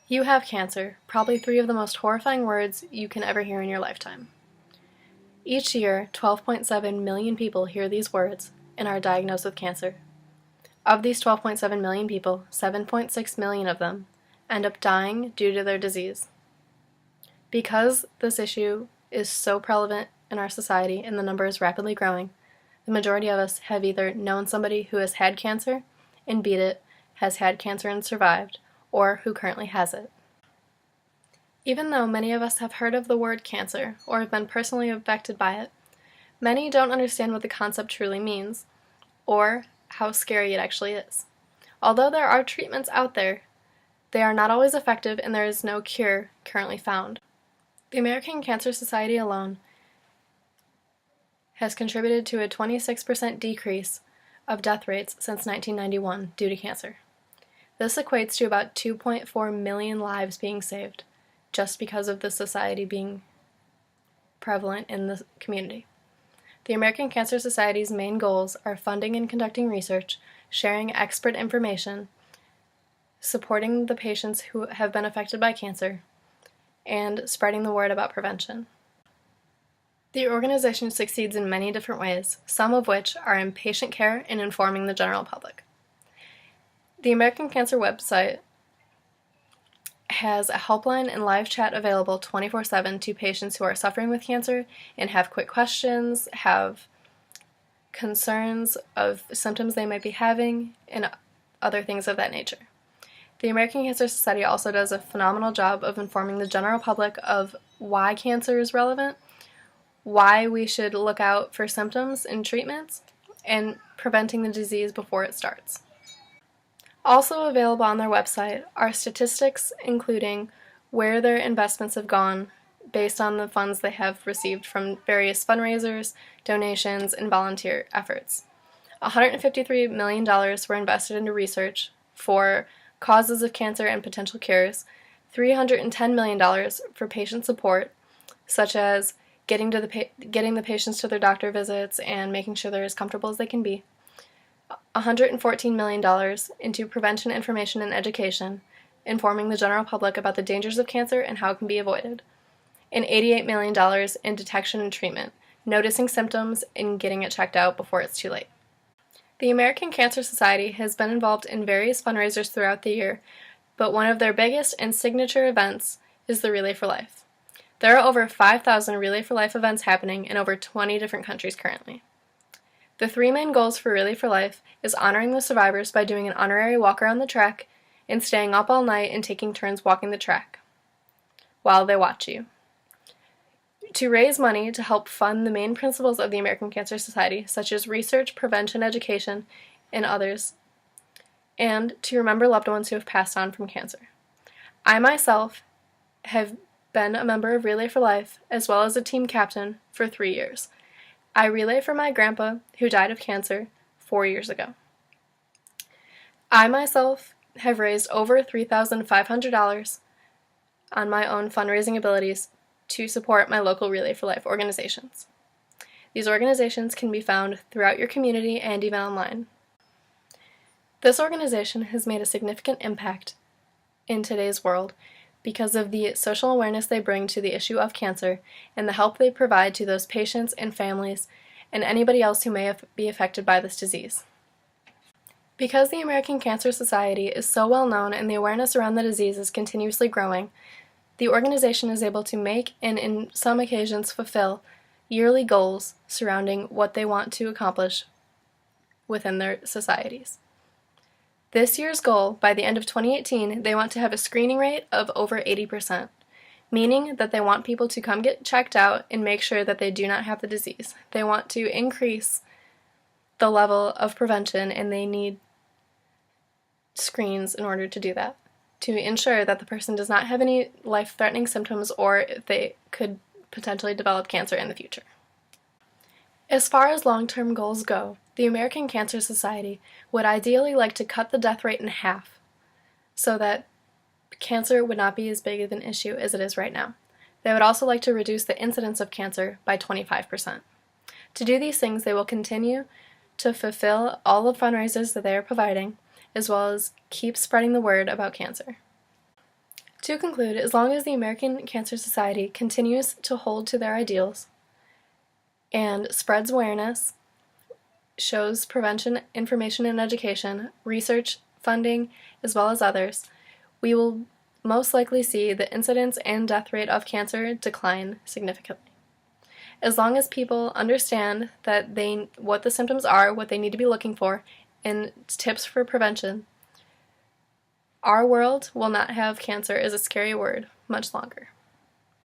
You have cancer, probably three of the most horrifying words you can ever hear in your lifetime. Each year, 12.7 million people hear these words and are diagnosed with cancer. Of these 12.7 million people, 7.6 million of them end up dying due to their disease. Because this issue is so prevalent in our society and the number is rapidly growing, the majority of us have either known somebody who has had cancer and beat it, has had cancer and survived, or who currently has it. Even though many of us have heard of the word cancer or have been personally affected by it, many don't understand what the concept truly means or how scary it actually is. Although there are treatments out there, they are not always effective and there is no cure currently found. The American Cancer Society alone has contributed to a 26% decrease of death rates since 1991 due to cancer. This equates to about 2.4 million lives being saved, just because of the society being prevalent in the community. The American Cancer Society's main goals are funding and conducting research, sharing expert information, supporting the patients who have been affected by cancer, and spreading the word about prevention. The organization succeeds in many different ways, some of which are in patient care and informing the general public. The American Cancer website has a helpline and live chat available 24/7 to patients who are suffering with cancer and have quick questions, have concerns of symptoms they might be having, and other things of that nature. The American Cancer Society also does a phenomenal job of informing the general public of why cancer is relevant, why we should look out for symptoms and treatments, and preventing the disease before it starts. Also available on their website are statistics including where their investments have gone based on the funds they have received from various fundraisers, donations, and volunteer efforts. $153 million were invested into research for causes of cancer and potential cures, $310 million for patient support, such as getting the patients to their doctor visits and making sure they're as comfortable as they can be, $114 million into prevention information and education, informing the general public about the dangers of cancer and how it can be avoided, and $88 million in detection and treatment, noticing symptoms and getting it checked out before it's too late. The American Cancer Society has been involved in various fundraisers throughout the year, but one of their biggest and signature events is the Relay for Life. There are over 5,000 Relay for Life events happening in over 20 different countries currently. The three main goals for Relay for Life is honoring the survivors by doing an honorary walk around the track and staying up all night and taking turns walking the track while they watch you. To raise money to help fund the main principles of the American Cancer Society, such as research, prevention, education, and others, and to remember loved ones who have passed on from cancer. I myself have been a member of Relay for Life, as well as a team captain, for 3 years. I relay for my grandpa, who died of cancer 4 years ago. I myself have raised over $3,500 on my own fundraising abilities to support my local Relay for Life organizations. These organizations can be found throughout your community and even online. This organization has made a significant impact in today's world because of the social awareness they bring to the issue of cancer and the help they provide to those patients and families and anybody else who may be affected by this disease. Because the American Cancer Society is so well known and the awareness around the disease is continuously growing, the organization is able to make and in some occasions fulfill yearly goals surrounding what they want to accomplish within their societies. This year's goal, by the end of 2018, they want to have a screening rate of over 80%, meaning that they want people to come get checked out and make sure that they do not have the disease. They want to increase the level of prevention, and they need screens in order to do that, to ensure that the person does not have any life-threatening symptoms or if they could potentially develop cancer in the future. As far as long-term goals go, the American Cancer Society would ideally like to cut the death rate in half so that cancer would not be as big of an issue as it is right now. They would also like to reduce the incidence of cancer by 25%. To do these things, they will continue to fulfill all the fundraisers that they are providing, as well as keep spreading the word about cancer. To conclude, as long as the American Cancer Society continues to hold to their ideals and spreads awareness, shows prevention information and education, research, funding, as well as others, we will most likely see the incidence and death rate of cancer decline significantly. As long as people understand that what the symptoms are, what they need to be looking for, and tips for prevention, our world will not have cancer as a scary word much longer.